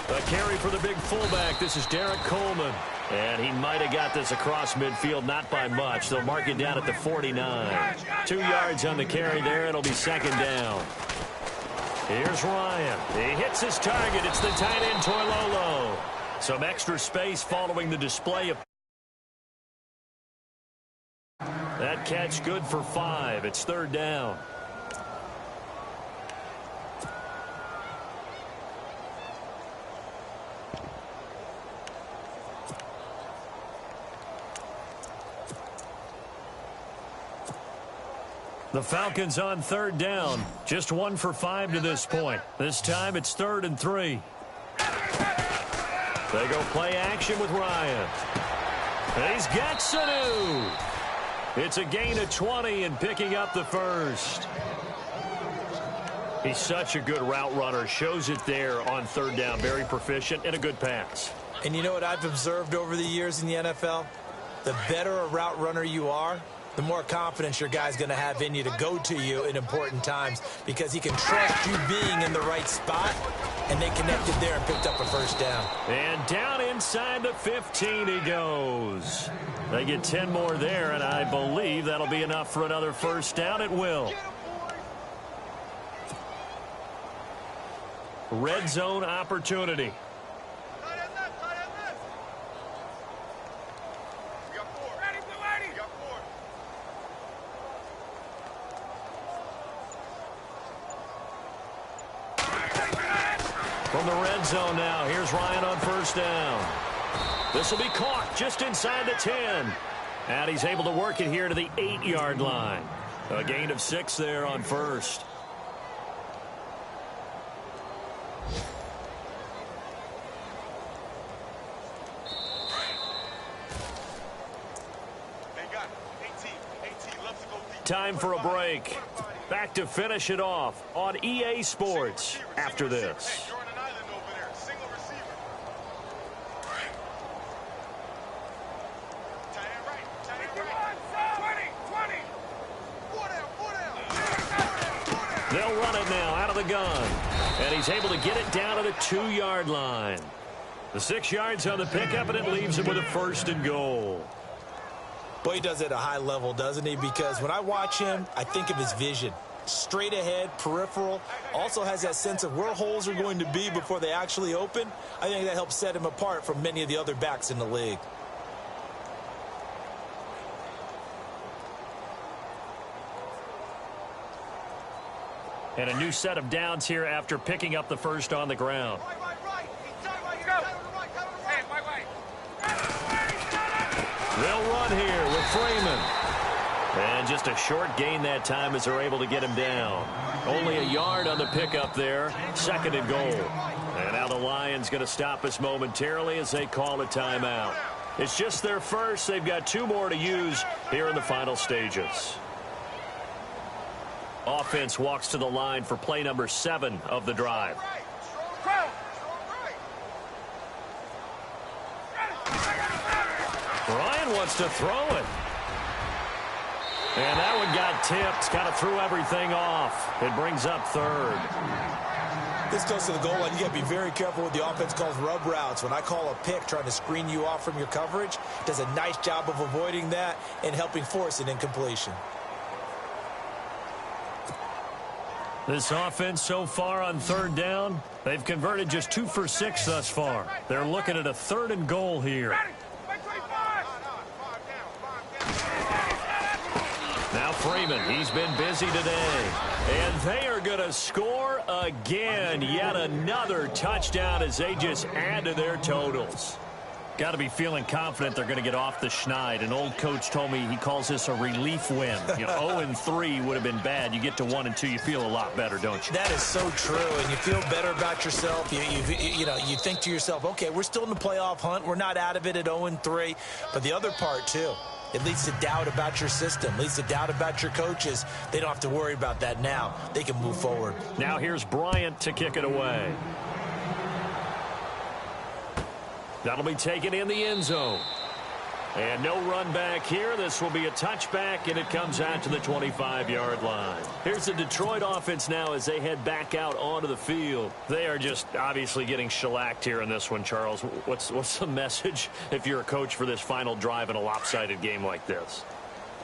A carry for the big fullback. This is Derek Coleman. And he might have got this across midfield, not by much. They'll mark it down at the 49. 2 yards on the carry there. It'll be second down. Here's Ryan. He hits his target. It's the tight end, Toilolo. Some extra space following the display of that catch, good for 5. It's third down. The Falcons on third down. Just 1 for 5 to this point. This time it's 3rd and 3. They go play action with Ryan. He's got Sanu. It's a gain of 20 and picking up the first. He's such a good route runner. Shows it there on third down. Very proficient and a good pass. And you know what I've observed over the years in the NFL? The better a route runner you are, the more confidence your guy's going to have in you to go to you in important times because he can trust you being in the right spot, and they connected there and picked up a first down. And down inside the 15 he goes. They get 10 more there, and I believe that'll be enough for another first down. It will. Red zone opportunity. From the red zone now, here's Ryan on first down. This will be caught just inside the 10. And he's able to work it here to the 8-yard line. A gain of 6 there on first. Time for a break. Back to finish it off on EA Sports after this. They'll run it now out of the gun. And he's able to get it down to the 2-yard line. The 6 yards on the pickup, and it leaves him with a 1st and goal. Boy, he does it at a high level, doesn't he? Because when I watch him, I think of his vision. Straight ahead, peripheral. Also has that sense of where holes are going to be before they actually open. I think that helps set him apart from many of the other backs in the league. And a new set of downs here after picking up the first on the ground. They'll run here with Freeman. And just a short gain that time as they're able to get him down. Only a yard on the pickup there. 2nd and goal. And now the Lions going to stop us momentarily as they call a timeout. It's just their first. They've got 2 more to use here in the final stages. Offense walks to the line for play number 7 of the drive. Ryan wants to throw it. And that one got tipped. Kind of threw everything off. It brings up 3rd. This goes to the goal line. You got to be very careful with the offense calls rub routes. When I call a pick trying to screen you off from your coverage, does a nice job of avoiding that and helping force an incompletion. This offense so far on 3rd down, they've converted just 2 for 6 thus far. They're looking at a 3rd and goal here. Now Freeman, he's been busy today. And they are going to score again. Yet another touchdown as they just add to their totals. Got to be feeling confident they're going to get off the schneid. An old coach told me he calls this a relief win. 0-3 would have been bad. You get to 1 and 2, you feel a lot better, don't you? That is so true, and you feel better about yourself. You think to yourself, okay, we're still in the playoff hunt. We're not out of it at 0-3. But the other part, too, It leads to doubt about your system, leads to doubt about your coaches. They don't have to worry about that now. They can move forward. Now here's Bryant to kick it away. That'll be taken in the end zone. And no run back here. This will be a touchback, and it comes out to the 25-yard line. Here's the Detroit offense now as they head back out onto the field. They are just obviously getting shellacked here in this one, Charles. What's the message if you're a coach for this final drive in a lopsided game like this?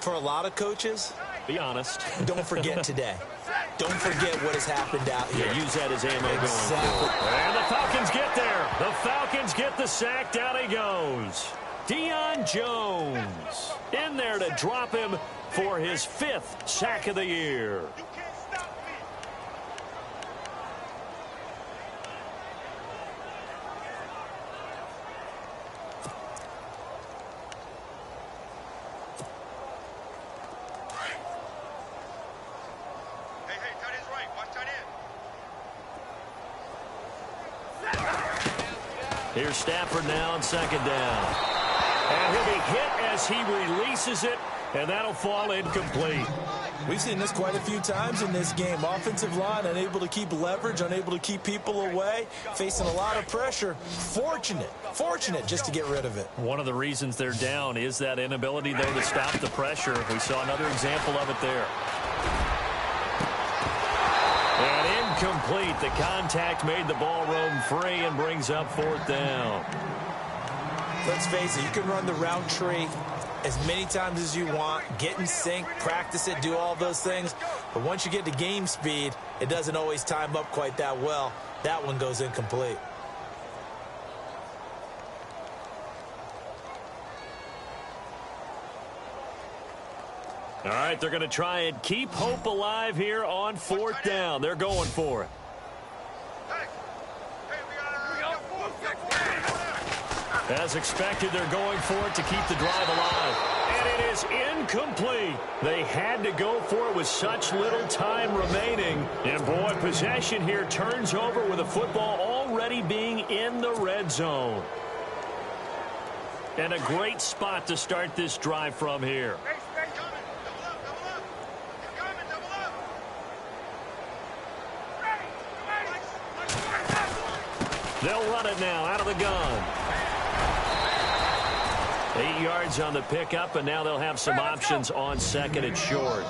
For a lot of coaches, be honest. Don't forget today. Don't forget what has happened out here. Yeah, use that as ammo going forward. And the Falcons get there. The Falcons get the sack. Down he goes. Deion Jones in there to drop him for his 5th sack of the year. Here's Stafford now on 2nd down. And he'll be hit as he releases it, and that'll fall incomplete. We've seen this quite a few times in this game. Offensive line unable to keep leverage, unable to keep people away, facing a lot of pressure. Fortunate just to get rid of it. One of the reasons they're down is that inability, though, to stop the pressure. We saw another example of it there. And incomplete. The contact made the ball roam free and brings up 4th down. Let's face it, you can run the route tree as many times as you want, get in sync, practice it, do all those things. But once you get to game speed, it doesn't always time up quite that well. That one goes incomplete. All right, they're going to try and keep hope alive here on 4th down. They're going for it. As expected, they're going for it to keep the drive alive. And it is incomplete. They had to go for it with such little time remaining. And, boy, possession here turns over with the football already being in the red zone. And a great spot to start this drive from here. They'll run it now out of the gun. 8 yards on the pickup, and now they'll have some options on 2nd and short.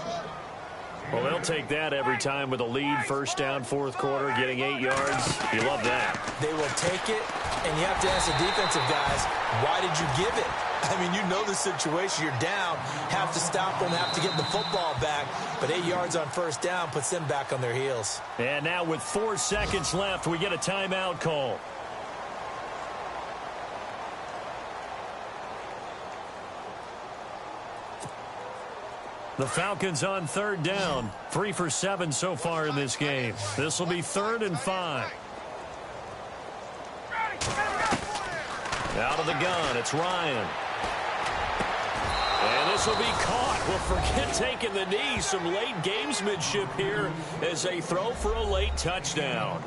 Well, they'll take that every time with a lead. 1st down, 4th quarter, getting 8 yards. You love that. They will take it, and you have to ask the defensive guys, why did you give it? I mean, you know the situation. You're down, have to stop them, have to get the football back. But 8 yards on 1st down puts them back on their heels. And now with 4 seconds left, we get a timeout call. The Falcons on 3rd down. 3 for 7 so far in this game. This will be 3rd and 5. Out of the gun, it's Ryan. And this will be caught. Well, forget taking the knee. Some late gamesmanship here as they throw for a late touchdown.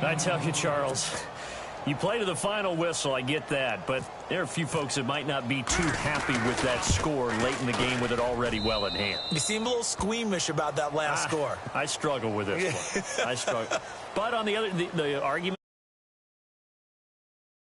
I tell you, Charles, you play to the final whistle, I get that, but there are a few folks that might not be too happy with that score late in the game with it already well in hand. You seem a little squeamish about that last score. I struggle with this one. I struggle. But on the argument